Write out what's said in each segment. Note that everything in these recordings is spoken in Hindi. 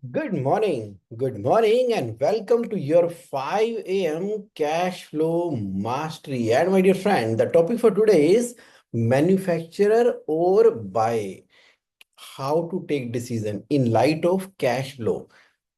Good morning, and welcome to your 5 a.m. cash flow mastery. And my dear friend, the topic for today is manufacturer or buy. How to take decision in light of cash flow.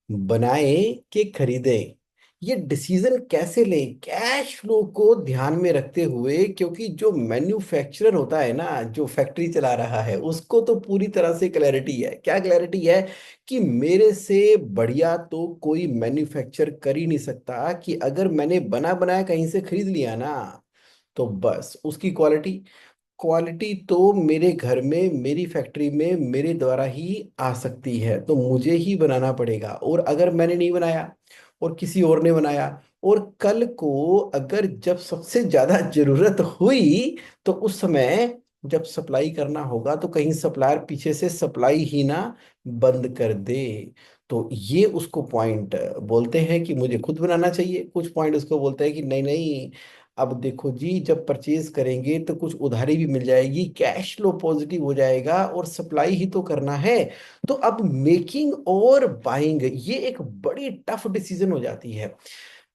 बनाए कि खरीदे, ये डिसीजन कैसे ले कैश फ्लो को ध्यान में रखते हुए, क्योंकि जो मैन्युफैक्चरर होता है ना, जो फैक्ट्री चला रहा है, उसको तो पूरी तरह से क्लैरिटी है। क्या क्लैरिटी है? कि मेरे से बढ़िया तो कोई मैन्युफैक्चर कर ही नहीं सकता। कि अगर मैंने बना बनाया कहीं से खरीद लिया ना, तो बस उसकी क्वालिटी क्वालिटी तो मेरे घर में, मेरी फैक्ट्री में मेरे द्वारा ही आ सकती है। तो मुझे ही बनाना पड़ेगा। और अगर मैंने नहीं बनाया और किसी और ने बनाया, और कल को अगर जब सबसे ज्यादा जरूरत हुई, तो उस समय जब सप्लाई करना होगा, तो कहीं सप्लायर पीछे से सप्लाई ही ना बंद कर दे। तो ये उसको पॉइंट बोलते हैं कि मुझे खुद बनाना चाहिए। कुछ पॉइंट उसको बोलते हैं कि नहीं नहीं, अब देखो जी, जब परचेज करेंगे तो कुछ उधारी भी मिल जाएगी, कैश फ्लो पॉजिटिव हो जाएगा, और सप्लाई ही तो करना है। तो अब मेकिंग और बाइंग, ये एक बड़ी टफ डिसीजन हो जाती है।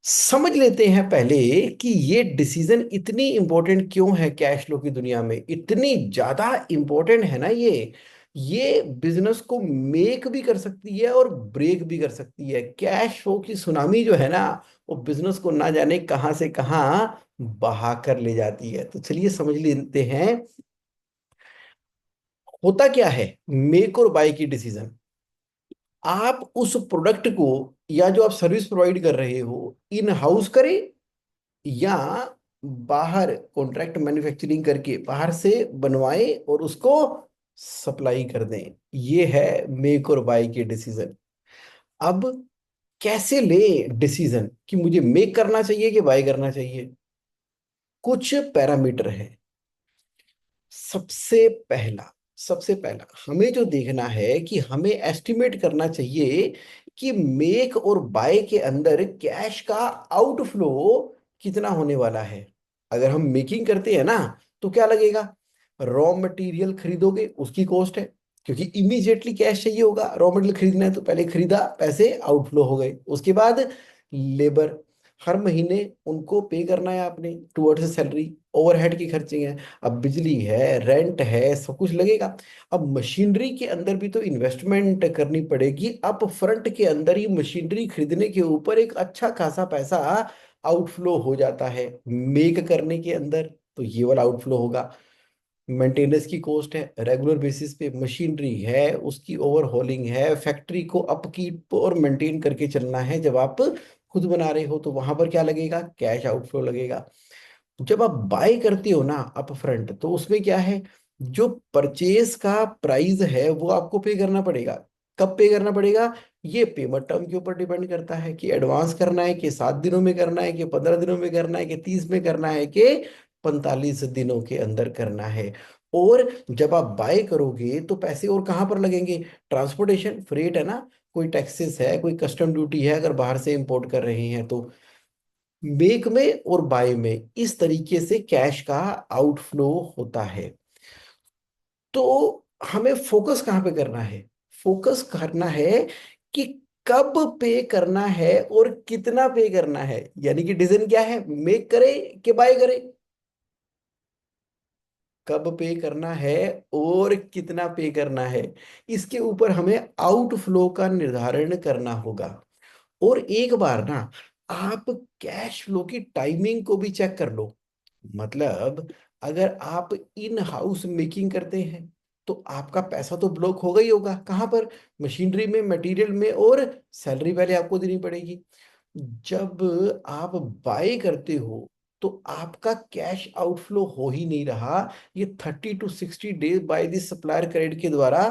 समझ लेते हैं पहले कि ये डिसीजन इतनी इंपॉर्टेंट क्यों है। कैश फ्लो की दुनिया में इतनी ज्यादा इंपॉर्टेंट है ना ये बिजनेस को मेक भी कर सकती है और ब्रेक भी कर सकती है। कैश फ्लो की सुनामी जो है ना, वो बिजनेस को ना जाने कहां से कहां बहा कर ले जाती है। तो चलिए समझ लेते हैं होता क्या है मेक और बाय की डिसीजन। आप उस प्रोडक्ट को, या जो आप सर्विस प्रोवाइड कर रहे हो, इन हाउस करें या बाहर कॉन्ट्रैक्ट मैन्युफैक्चरिंग करके बाहर से बनवाएं और उसको सप्लाई कर दें। ये है मेक और बाय के डिसीजन। अब कैसे ले डिसीजन कि मुझे मेक करना चाहिए कि बाय करना चाहिए? कुछ पैरामीटर है। सबसे पहला हमें जो देखना है कि हमें एस्टिमेट करना चाहिए कि मेक और बाय के अंदर कैश का आउटफ्लो कितना होने वाला है। अगर हम मेकिंग करते हैं ना, तो क्या लगेगा? रॉ मटेरियल खरीदोगे, उसकी कॉस्ट है, क्योंकि इमीडिएटली कैश चाहिए होगा। रॉ मटेरियल खरीदना है तो पहले खरीदा, पैसे आउटफ्लो हो गए। उसके बाद लेबर, हर महीने उनको पे करना है आपने टुवर्ड्स सैलरी। ओवरहेड के खर्चे हैं, अब बिजली है, रेंट है, सब कुछ लगेगा। अब मशीनरी के अंदर भी तो इन्वेस्टमेंट करनी पड़ेगी। अप फ्रंट के अंदर ही मशीनरी खरीदने के ऊपर एक अच्छा खासा पैसा आउटफ्लो हो जाता है मेक करने के अंदर। तो ये वाला आउटफ्लो होगा। मेंटेनेंस की कॉस्ट है, रेगुलर बेसिस पे मशीनरी है, उसकी ओवरहॉलिंग है, फैक्ट्री को अपकीप और मेंटेन करके चलना है। जब आप खुद बना रहे हो तो वहां पर क्या लगेगा? कैश आउटफ्लो लगेगा। जब आप बाय करते हो ना अप फ्रंट, तो उसमें क्या है? जो परचेज का प्राइस है वो आपको पे करना पड़ेगा। कब पे करना पड़ेगा? ये पेमेंट टर्म के ऊपर डिपेंड करता है कि एडवांस करना है, कि 7 दिनों में करना है, कि 15 दिनों में करना है, कि 30 में करना है, कि 45 दिनों के अंदर करना है। और जब आप बाय करोगे तो पैसे और कहाँ पर लगेंगे? ट्रांसपोर्टेशन, फ्रेट है ना, कोई टैक्सेस है, कोई कस्टम ड्यूटी है अगर बाहर से इंपोर्ट कर रहे हैं तो। मेक में और बाय में इस तरीके से कैश का आउटफ्लो होता है। तो हमें फोकस कहाँ पे करना है? फोकस करना है कि कब पे करना है और कितना पे करना है। यानी कि डिसीजन क्या है, मेक करे कि बाय करे? कब पे करना है और कितना पे करना है, इसके ऊपर हमें आउटफ्लो का निर्धारण करना होगा। और एक बार ना आप कैश फ्लो की टाइमिंग को भी चेक कर लो। मतलब अगर आप इन हाउस मेकिंग करते हैं, तो आपका पैसा तो ब्लॉक होगा ही होगा। कहाँ पर? मशीनरी में, मटेरियल में, और सैलरी पहले आपको देनी पड़ेगी। जब आप बाय करते हो, तो आपका कैश आउटफ्लो हो ही नहीं रहा। ये 30 to 60 days by the supplier credit के द्वारा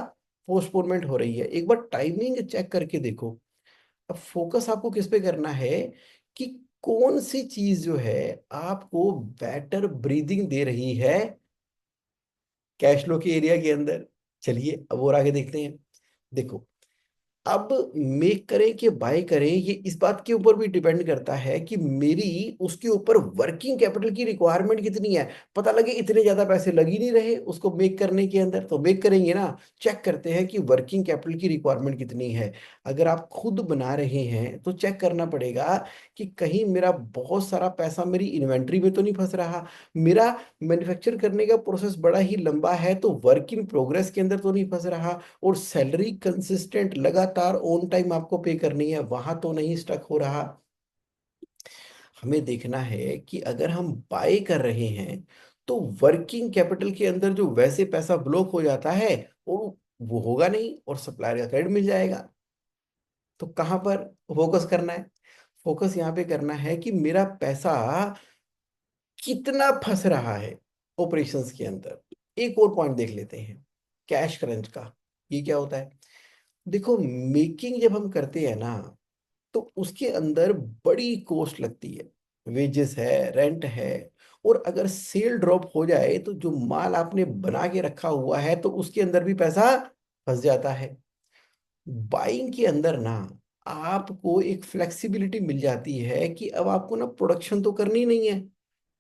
पोस्टपोनमेंट हो रही है। एक बार टाइमिंग चेक करके देखो। अब फोकस आपको किस पे करना है कि कौन सी चीज जो है आपको बेटर ब्रीदिंग दे रही है कैश फ्लो के एरिया के अंदर। चलिए अब और आगे देखते हैं। देखो, अब मेक करें कि बाय करें, ये इस बात के ऊपर भी डिपेंड करता है कि मेरी उसके ऊपर वर्किंग कैपिटल की रिक्वायरमेंट कितनी है। पता लगे इतने ज्यादा पैसे लग ही नहीं रहे उसको मेक करने के अंदर, तो मेक करेंगे ना, चेक करते हैं कि वर्किंग कैपिटल की रिक्वायरमेंट कितनी है। अगर आप खुद बना रहे हैं तो चेक करना पड़ेगा कि कहीं मेरा बहुत सारा पैसा मेरी इन्वेंट्री में तो नहीं फंस रहा, मेरा मैन्युफैक्चर करने का प्रोसेस बड़ा ही लंबा है तो वर्क इन प्रोग्रेस के अंदर तो नहीं फंस रहा, और सैलरी कंसिस्टेंट लगातार ऑन टाइम आपको पे करनी है वहां तो नहीं स्टक हो रहा। हमें देखना है कि अगर हम बाय कर रहे हैं तो वर्किंग कैपिटल के अंदर जो वैसे पैसा ब्लॉक हो जाता है वो होगा नहीं और सप्लायर का क्रेडिट मिल जाएगा। तो कहां पर फोकस करना है? फोकस यहाँ पे करना है कि मेरा पैसा कितना फंस रहा है ऑपरेशंस के अंदर। एक और पॉइंट देख लेते हैं, कैश क्रंच का। ये क्या होता है? देखो, मेकिंग जब हम करते हैं ना तो उसके अंदर बड़ी कॉस्ट लगती है, वेजेस है, रेंट है, और अगर सेल ड्रॉप हो जाए तो जो माल आपने बना के रखा हुआ है तो उसके अंदर भी पैसा फंस जाता है। बाइंग के अंदर ना आपको एक फ्लेक्सिबिलिटी मिल जाती है कि अब आपको ना प्रोडक्शन तो करनी नहीं है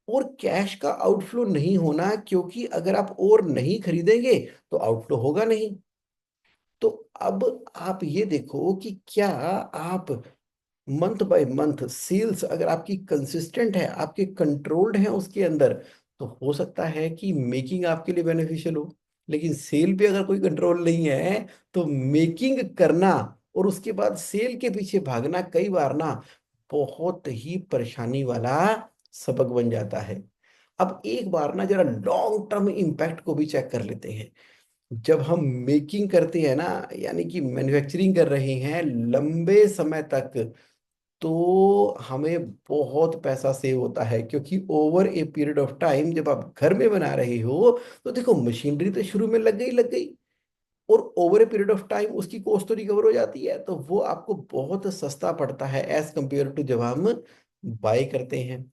और कैश का आउटफ्लो नहीं होना, क्योंकि अगर आप और नहीं खरीदेंगे तो आउटफ्लो होगा नहीं। तो अब आप ये देखो कि क्या आप मंथ बाय मंथ सेल्स अगर आपकी कंसिस्टेंट है, आपके कंट्रोल्ड है उसके अंदर, तो हो सकता है कि मेकिंग आपके लिए बेनिफिशियल हो। लेकिन सेल पे अगर कोई कंट्रोल नहीं है तो मेकिंग करना और उसके बाद सेल के पीछे भागना कई बार ना बहुत ही परेशानी वाला सबक बन जाता है। अब एक बार ना जरा लॉन्ग टर्म इम्पैक्ट को भी चेक कर लेते हैं। जब हम मेकिंग करते हैं ना, यानी कि मैन्युफैक्चरिंग कर रहे हैं लंबे समय तक, तो हमें बहुत पैसा सेव होता है, क्योंकि over a period of time जब आप घर में बना रहे हो तो देखो मशीनरी तो शुरू में लग गई, और over a period of time उसकी कॉस्ट तो रिकवर हो जाती है, तो वो आपको बहुत सस्ता पड़ता है एज कंपेयर टू जब हम बाय करते हैं।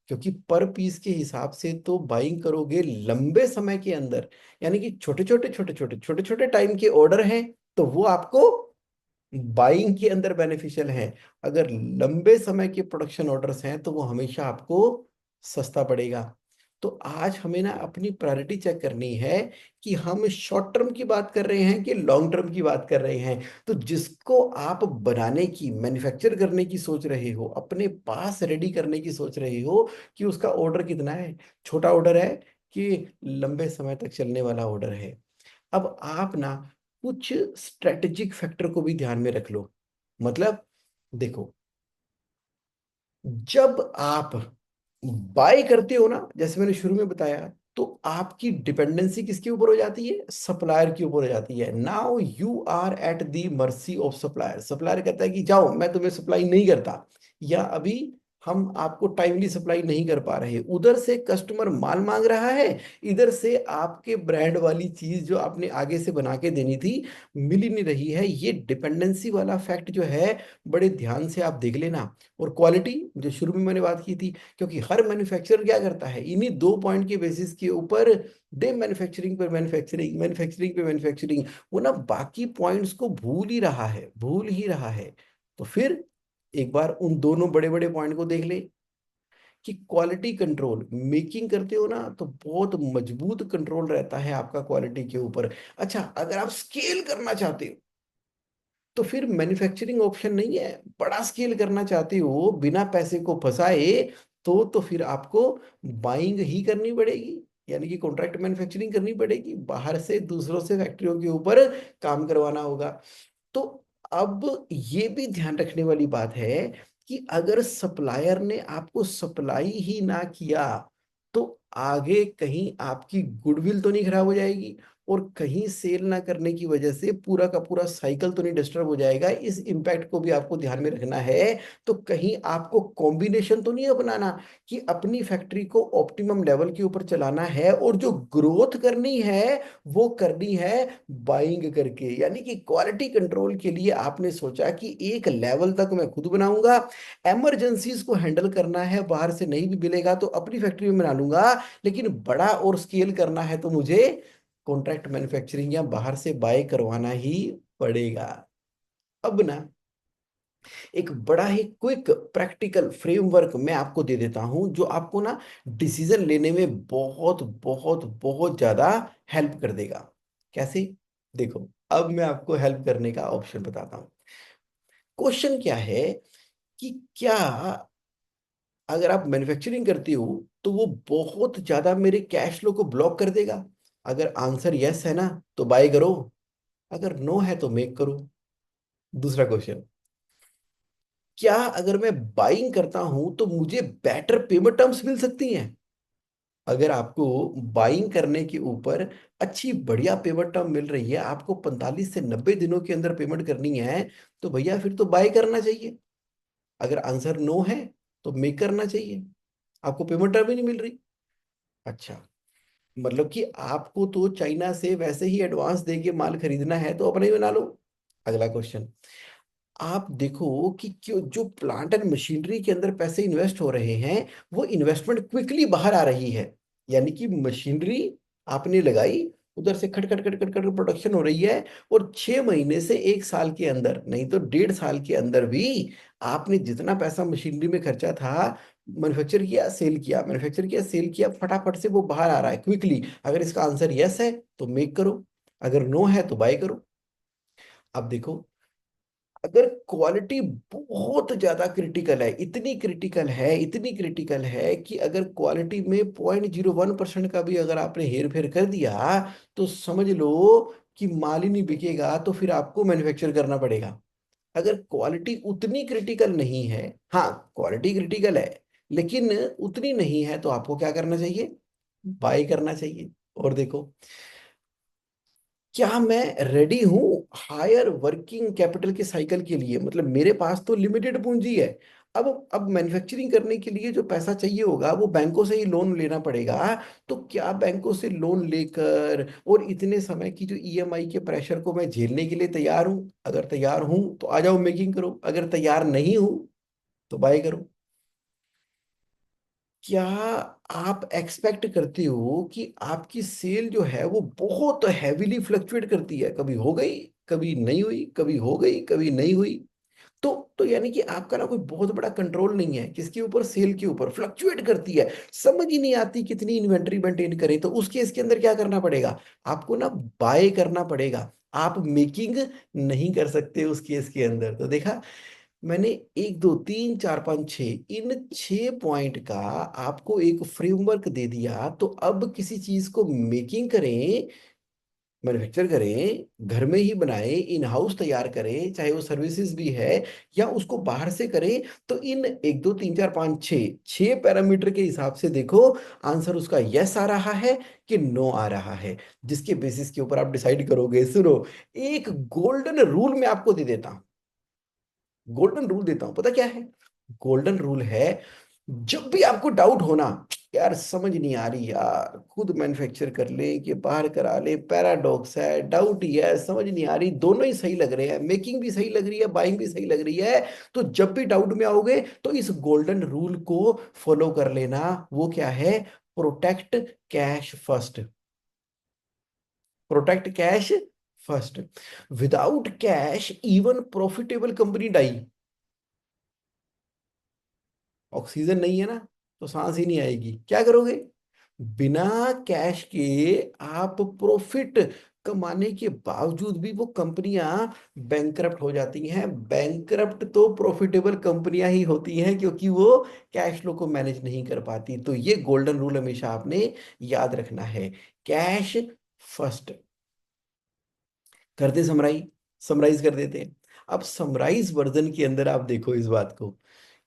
क्योंकि पर पीस के हिसाब से तो बाइंग करोगे लंबे समय के अंदर, यानी कि छोटे छोटे टाइम के ऑर्डर हैं तो वो आपको बाइंग के अंदर बेनिफिशियल है। अगर लंबे समय के प्रोडक्शन ऑर्डर्स हैं तो वो हमेशा आपको सस्ता पड़ेगा। तो आज हमें ना अपनी प्रायोरिटी चेक करनी है कि हम शॉर्ट टर्म की बात कर रहे हैं कि लॉन्ग टर्म की बात कर रहे हैं। तो जिसको आप बनाने की, मैन्युफैक्चर करने की सोच रहे हो, अपने पास रेडी करने की सोच रहे हो, कि उसका ऑर्डर कितना है, छोटा ऑर्डर है कि लंबे समय तक चलने वाला ऑर्डर है। अब आप ना कुछ स्ट्रेटेजिक फैक्टर को भी ध्यान में रख लो। मतलब देखो, जब आप बाय करते हो ना, जैसे मैंने शुरू में बताया, तो आपकी डिपेंडेंसी किसके ऊपर हो जाती है? सप्लायर के ऊपर हो जाती है। Now you are at the mercy of supplier. Supplier कहता है कि जाओ मैं तुम्हें सप्लाई नहीं करता, या अभी हम आपको टाइमली सप्लाई नहीं कर पा रहे। उधर से कस्टमर माल मांग रहा है, इधर से आपके ब्रांड वाली चीज जो आपने आगे से बना के देनी थी मिल ही नहीं रही है। ये डिपेंडेंसी वाला फैक्ट जो है, बड़े ध्यान से आप देख लेना। और क्वालिटी, जो शुरू में मैंने बात की थी, क्योंकि हर मैन्युफैक्चरर क्या करता है, इन्हीं दो पॉइंट के बेसिस के ऊपर दे मैन्युफैक्चरिंग पर मैन्युफैक्चरिंग, मैन्युफैक्चरिंग पे मैन्युफैक्चरिंग, वो ना बाकी पॉइंट्स को भूल ही रहा है। तो फिर एक बार उन दोनों बड़े बड़े पॉइंट को देख ले कि क्वालिटी कंट्रोल, मेकिंग करते हो ना तो बहुत मजबूत कंट्रोल रहता है आपका क्वालिटी के ऊपर। अच्छा, अगर आप स्केल करना चाहते हो तो फिर मैन्युफैक्चरिंग ऑप्शन नहीं है। बड़ा स्केल करना चाहते हो बिना पैसे को फंसाए, तो फिर आपको बाइंग ही करनी पड़ेगी, यानी कि कॉन्ट्रैक्ट मैन्युफैक्चरिंग करनी पड़ेगी, बाहर से दूसरों से फैक्ट्रियों के ऊपर काम करवाना होगा। तो अब ये भी ध्यान रखने वाली बात है कि अगर सप्लायर ने आपको सप्लाई ही ना किया तो आगे कहीं आपकी गुडविल तो नहीं खराब हो जाएगी, और कहीं सेल ना करने की वजह से पूरा का पूरा साइकिल तो नहीं डिस्टर्ब हो जाएगा। इस इम्पैक्ट को भी आपको ध्यान में रखना है। तो कहीं आपको कॉम्बिनेशन तो नहीं अपनाना कि अपनी फैक्ट्री को ऑप्टिमम लेवल के ऊपर चलाना है और जो ग्रोथ करनी है वो करनी है बाइंग करके। यानी कि क्वालिटी कंट्रोल के लिए आपने सोचा कि एक लेवल तक मैं खुद बनाऊंगा, इमरजेंसीज को हैंडल करना है, बाहर से नहीं भी मिलेगा तो अपनी फैक्ट्री में बना लूंगा, लेकिन बड़ा और स्केल करना है तो मुझे कॉन्ट्रैक्ट मैन्युफैक्चरिंग या बाहर से बाय करवाना ही पड़ेगा। अब ना एक बड़ा ही क्विक प्रैक्टिकल फ्रेमवर्क मैं आपको दे देता हूं जो आपको ना डिसीजन लेने में बहुत बहुत बहुत ज्यादा हेल्प कर देगा। कैसे? देखो, अब मैं आपको हेल्प करने का ऑप्शन बताता हूँ। क्वेश्चन क्या है कि क्या अगर आप मैन्युफैक्चरिंग करती हो तो वो बहुत ज्यादा मेरे कैश फ्लो को ब्लॉक कर देगा? अगर आंसर यस है ना तो बाय करो, अगर नो है तो मेक करो। दूसरा क्वेश्चन, क्या अगर मैं बाइंग करता हूं तो मुझे बेटर पेमेंट टर्म्स मिल सकती हैं? अगर आपको बाइंग करने के ऊपर अच्छी बढ़िया पेमेंट टर्म मिल रही है, आपको 45 से 90 दिनों के अंदर पेमेंट करनी है, तो भैया फिर तो बाय करना चाहिए। अगर आंसर नो है तो मेक करना चाहिए, आपको पेमेंट टर्म ही नहीं मिल रही। अच्छा, मतलब कि आपको तो चाइना से वैसे ही एडवांस देके माल खरीदना है तो अपने ही बना लो। अगला क्वेश्चन, आप देखो कि क्यों जो प्लांट एंड मशीनरी के अंदर पैसे इन्वेस्ट हो रहे हैं वो इन्वेस्टमेंट क्विकली बाहर आ रही है। यानी कि मशीनरी आपने लगाई, उधर से खट खट खट खट खट प्रोडक्शन हो रही है, और 6 महीने से 1 साल के अंदर, नहीं तो 1.5 साल के अंदर भी आपने जितना पैसा मशीनरी में खर्चा था, मैन्युफैक्चर किया सेल किया, मैन्युफैक्चर किया सेल किया, फटाफट से वो बाहर आ रहा है क्विकली। अगर इसका आंसर यस है तो मेक करो, अगर नो है तो बाय करो। अब देखो, अगर क्वालिटी बहुत ज्यादा क्रिटिकल है, इतनी क्रिटिकल है, इतनी क्रिटिकल है कि अगर क्वालिटी में 0.01% का भी अगर आपने हेर फेर कर दिया तो समझ लो कि माल ही नहीं बिकेगा, तो फिर आपको मैन्युफैक्चर करना पड़ेगा। अगर क्वालिटी उतनी क्रिटिकल नहीं है, हाँ क्वालिटी क्रिटिकल है लेकिन उतनी नहीं है, तो आपको क्या करना चाहिए? बाय करना चाहिए। और देखो, क्या मैं रेडी हूं हायर वर्किंग कैपिटल के साइकिल के लिए? मतलब मेरे पास तो लिमिटेड पूंजी है। अब मैन्युफैक्चरिंग करने के लिए जो पैसा चाहिए होगा वो बैंकों से ही लोन लेना पड़ेगा। तो क्या बैंकों से लोन लेकर और इतने समय की जो ईएमआई के प्रेशर को मैं झेलने के लिए तैयार हूं? अगर तैयार हूं तो आ जाओ मेकिंग करो, अगर तैयार नहीं हूं तो बाय करो। क्या आप एक्सपेक्ट करते हो कि आपकी सेल जो है वो बहुत हैवीली फ्लक्चुएट करती है? कभी हो गई, कभी नहीं हुई, कभी हो गई, कभी नहीं हुई। तो यानी कि आपका ना कोई बहुत बड़ा कंट्रोल नहीं है किसके ऊपर? सेल के ऊपर फ्लक्चुएट करती है, समझ ही नहीं आती कितनी इन्वेंट्री मेंटेन करें। तो उस केस के अंदर क्या करना पड़ेगा? आपको ना बाय करना पड़ेगा, आप मेकिंग नहीं कर सकते उस केस के अंदर। तो देखा, मैंने 1 2 3 4 5 6 इन 6 पॉइंट का आपको एक फ्रेमवर्क दे दिया। तो अब किसी चीज को मेकिंग करें, मैन्युफैक्चर करें, घर में ही बनाएं, इन हाउस तैयार करें, चाहे वो सर्विसेज भी है या उसको बाहर से करें, तो इन 1 2 3 4 5 6 पैरामीटर के हिसाब से देखो आंसर उसका यस आ रहा है कि नो आ रहा है, जिसके बेसिस के ऊपर आप डिसाइड करोगे। सुनो, एक गोल्डन रूल मैं आपको दे देता हूं, गोल्डन रूल देता हूं, पता क्या है? गोल्डन रूल है, जब भी आपको डाउट होना, यार समझ नहीं आ रही यार, खुद मैन्युफैक्चर कर ले कि बाहर करा ले, पैराडॉक्स है, डाउट ही है, समझ नहीं आ रही, दोनों ही सही लग रहे हैं, मेकिंग भी सही लग रही है, बाइंग भी सही लग रही है, तो जब भी डाउट में आओगे तो इस गोल्डन रूल को फॉलो कर लेना। वो क्या है? Protect cash first. Protect cash first. Without cash even profitable company die. Oxygen नहीं है ना तो सांस ही नहीं आएगी, क्या करोगे? बिना कैश के आप प्रॉफिट कमाने के बावजूद भी वो कंपनियां बैंकरप्ट हो जाती हैं। बैंकरप्ट तो प्रॉफिटेबल कंपनियां ही होती हैं क्योंकि वो कैश फ्लो को मैनेज नहीं कर पाती। तो ये गोल्डन रूल हमेशा आपने याद रखना है, कैश फर्स्ट। करते समराइज, समराइज कर देते हैं। अब समराइज वर्जन के अंदर आप देखो इस बात को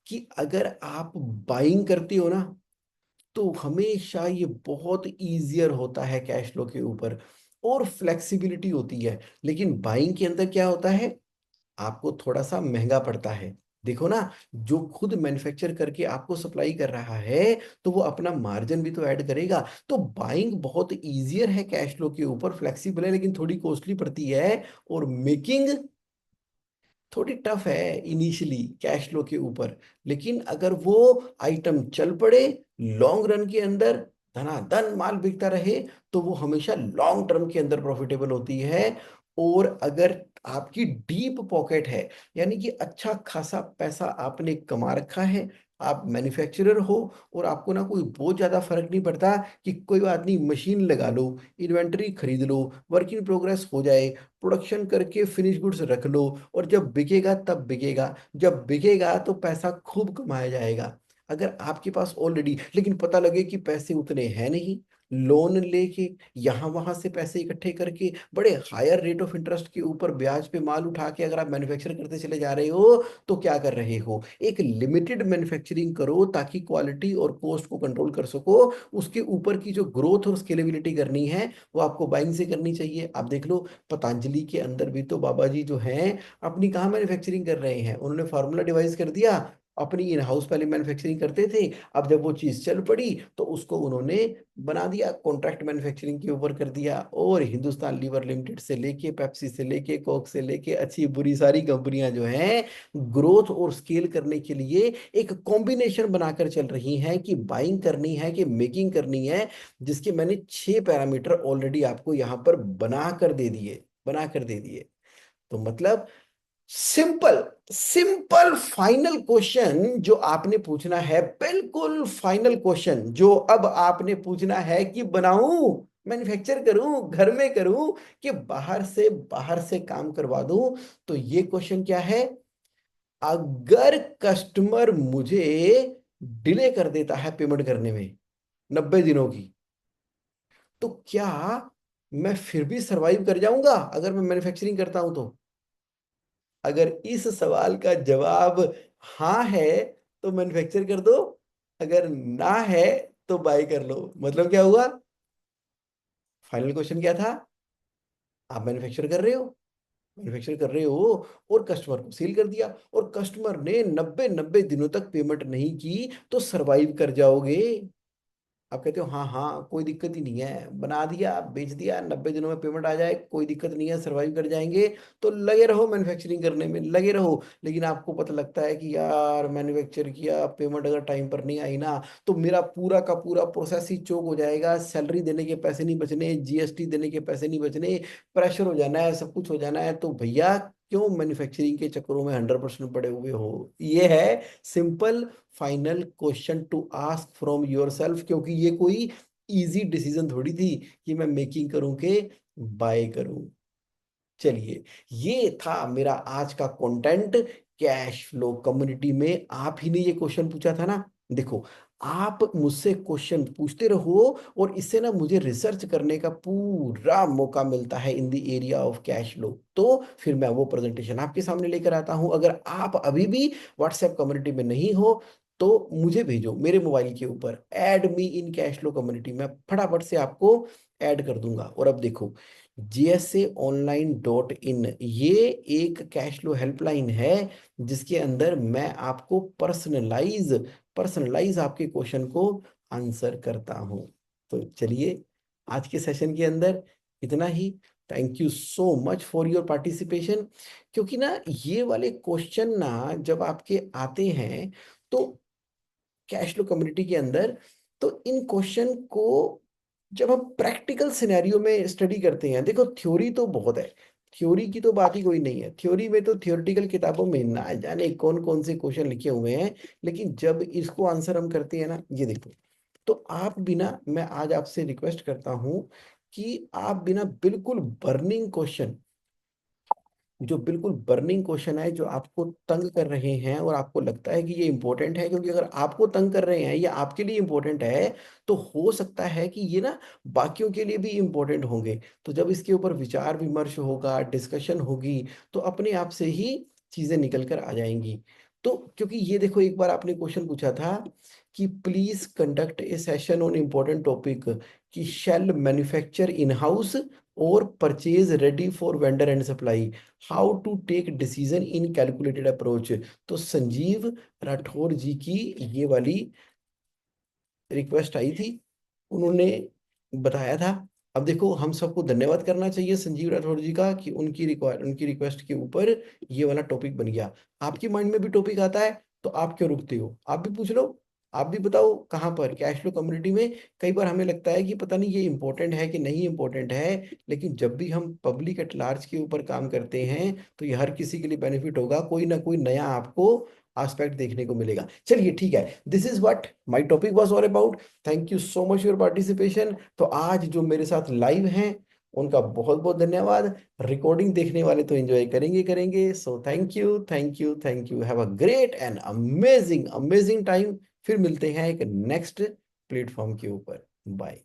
कि अगर आप बाइंग करती हो ना तो हमेशा ये बहुत इजियर होता है कैश फ्लो के ऊपर, और फ्लेक्सिबिलिटी होती है। लेकिन बाइंग के अंदर क्या होता है? आपको थोड़ा सा महंगा पड़ता है। देखो ना, जो खुद मैन्युफैक्चर करके आपको सप्लाई कर रहा है तो वो अपना मार्जिन भी तो ऐड करेगा। तो बाइंग बहुत इजियर है कैश फ्लो के ऊपर, फ्लेक्सिबल है लेकिन थोड़ी कॉस्टली पड़ती है। और मेकिंग थोड़ी टफ है इनिशियली कैश फ्लो के ऊपर, लेकिन अगर वो आइटम चल पड़े लॉन्ग रन के अंदर, धनाधन माल बिकता रहे, तो वो हमेशा लॉन्ग टर्म के अंदर प्रॉफिटेबल होती है। और अगर आपकी डीप पॉकेट है, यानी कि अच्छा खासा पैसा आपने कमा रखा है, आप मैन्युफैक्चरर हो, और आपको ना कोई बहुत ज्यादा फर्क नहीं पड़ता कि कोई बात नहीं मशीन लगा लो, इन्वेंटरी खरीद लो, वर्क इन प्रोग्रेस हो जाए, प्रोडक्शन करके फिनिश गुड्स रख लो, और जब बिकेगा तब बिकेगा, जब बिकेगा तो पैसा खूब कमाया जाएगा। अगर आपके पास ऑलरेडी, लेकिन पता लगे कि पैसे उतने हैं नहीं, लोन लेके यहां वहां से पैसे इकट्ठे करके बड़े हायर रेट ऑफ इंटरेस्ट के ऊपर ब्याज पे माल उठा के अगर आप मैन्युफैक्चर करते चले जा रहे हो, तो क्या कर रहे हो? एक लिमिटेड मैन्युफैक्चरिंग करो ताकि क्वालिटी और कॉस्ट को कंट्रोल कर सको। उसके ऊपर की जो ग्रोथ और स्केलेबिलिटी करनी है वो आपको बाइंग से करनी चाहिए। आप देख लो पतंजलि के अंदर भी तो बाबा जी जो हैं अपनी कहाँ मैन्युफैक्चरिंग कर रहे हैं, उन्होंने फार्मूला डिवाइस कर दिया, अपनी इन हाउस पहले मैन्युफैक्चरिंग करते थे, अब जब वो चीज चल पड़ी तो उसको उन्होंने बना दिया, कॉन्ट्रैक्ट मैन्युफैक्चरिंग के ऊपर कर दिया। और हिंदुस्तान लीवर लिमिटेड से लेके पेप्सी से लेके कोक से लेके अच्छी बुरी सारी कंपनियां जो हैं ग्रोथ और स्केल करने के लिए एक कॉम्बिनेशन बनाकर चल रही हैं कि बाइंग करनी है कि मेकिंग करनी है, जिसके मैंने 6 पैरामीटर ऑलरेडी आपको यहां पर बना कर दे दिए। तो मतलब सिंपल सिंपल फाइनल क्वेश्चन जो आपने पूछना है, बिल्कुल फाइनल क्वेश्चन जो अब आपने पूछना है कि बनाऊं, मैन्युफैक्चर करूं, घर में करूं, कि बाहर से काम करवा दूं। तो ये क्वेश्चन क्या है? अगर कस्टमर मुझे डिले कर देता है पेमेंट करने में 90 दिनों की, तो क्या मैं फिर भी सरवाइव कर जाऊंगा अगर मैं मैन्युफैक्चरिंग करता हूं तो? अगर इस सवाल का जवाब हाँ है तो मैन्युफैक्चर कर दो, अगर ना है तो बाय कर लो। मतलब क्या हुआ? फाइनल क्वेश्चन क्या था? आप मैन्युफैक्चर कर रहे हो और कस्टमर को सेल कर दिया, और कस्टमर ने 90 90 दिनों तक पेमेंट नहीं की, तो सरवाइव कर जाओगे? आप कहते हो हाँ हाँ कोई दिक्कत ही नहीं है, बना दिया बेच दिया, 90 दिनों में पेमेंट आ जाए कोई दिक्कत नहीं है, सरवाइव कर जाएंगे, तो लगे रहो मैन्युफैक्चरिंग करने में लगे रहो। लेकिन आपको पता लगता है कि यार मैन्युफैक्चर किया, पेमेंट अगर टाइम पर नहीं आई ना तो मेरा पूरा का पूरा प्रोसेस ही चोक हो जाएगा, सैलरी देने के पैसे नहीं बचने, जीएसटी देने के पैसे नहीं बचने, प्रेशर हो जाना है, सब कुछ हो जाना है। तो भैया क्यों मैन्युफैक्चरिंग के चक्करों में 100% पड़े हुए हो? ये है simple final question to ask from yourself, क्योंकि ये कोई इजी डिसीजन थोड़ी थी कि मैं मेकिंग करूं के बाय करूं। चलिए, ये था मेरा आज का कंटेंट। कैश फ्लो कम्युनिटी में आप ही ने ये क्वेश्चन पूछा था ना। देखो, आप मुझसे क्वेश्चन पूछते रहो और इससे ना मुझे रिसर्च करने का पूरा मौका मिलता है in the area of cash flow. तो फिर मैं वो प्रेजेंटेशन आपके सामने लेकर आता हूं। अगर आप अभी भी व्हाट्सएप कम्युनिटी में नहीं हो तो मुझे भेजो मेरे मोबाइल के ऊपर, add me in cash flow community, मैं फटाफट से आपको ऐड कर दूंगा। और अब देखो, JSAonline.in ये एक कैश फ्लो हेल्पलाइन है जिसके अंदर मैं आपको पर्सनलाइज आपके क्वेश्चन को आंसर करता हूं। तो चलिए, आज के सेशन के अंदर इतना ही। Thank you so much for your participation. क्योंकि ना ये वाले क्वेश्चन ना जब आपके आते हैं तो कैश फ्लो कम्युनिटी के अंदर, तो इन क्वेश्चन को जब हम प्रैक्टिकल सिनेरियो में स्टडी करते हैं, देखो थ्योरी तो बहुत है, थ्योरी की तो बात ही कोई नहीं है, थ्योरी में तो थियोरेटिकल किताबों में ना जाने कौन कौन से क्वेश्चन लिखे हुए हैं, लेकिन जब इसको आंसर हम करते हैं ना, ये देखो, तो आप बिना, मैं आज आपसे रिक्वेस्ट करता हूं कि आप बिना बिल्कुल बर्निंग क्वेश्चन, जो बिल्कुल बर्निंग क्वेश्चन है, जो आपको तंग कर रहे हैं और आपको लगता है कि ये इंपॉर्टेंट है, क्योंकि अगर आपको तंग कर रहे हैं ये आपके लिए इंपॉर्टेंट है, तो हो सकता है कि ये ना बाकियों के लिए भी इंपॉर्टेंट होंगे। तो जब इसके ऊपर विचार विमर्श होगा, डिस्कशन होगी, तो अपने आप से ही चीजें निकल कर आ जाएंगी। तो क्योंकि ये देखो, एक बार आपने क्वेश्चन पूछा था कि please conduct a session on important topic, कि शेल मैन्युफैक्चर इन हाउस और purchase ready for vendor and supply, how to take decision in calculated approach. तो संजीव राठौर जी की ये वाली रिक्वेस्ट आई थी, उन्होंने बताया था। अब देखो, हम सबको धन्यवाद करना चाहिए संजीव राठौर जी का कि उनकी रिक्वेस्ट के ऊपर ये वाला टॉपिक बन गया। आपके माइंड में भी टॉपिक आता है तो आप क्यों रुकते हो, आप भी पूछ लो, आप भी बताओ कहाँ पर कैश फ्लो कम्युनिटी में। कई बार हमें लगता है कि पता नहीं ये इंपॉर्टेंट है कि नहीं इंपॉर्टेंट है, लेकिन जब भी हम पब्लिक एट लार्ज के ऊपर काम करते हैं तो ये हर किसी के लिए बेनिफिट होगा, कोई ना कोई नया आपको एस्पेक्ट देखने को मिलेगा। चलिए ठीक है, this is what my topic was all about. Thank you so much your participation. तो आज जो मेरे साथ लाइव हैं उनका बहुत बहुत धन्यवाद। रिकॉर्डिंग देखने वाले तो एंजॉय करेंगे करेंगे। So thank you thank you thank you, have a great and amazing amazing time. फिर मिलते हैं एक नेक्स्ट प्लेटफॉर्म के ऊपर। बाय।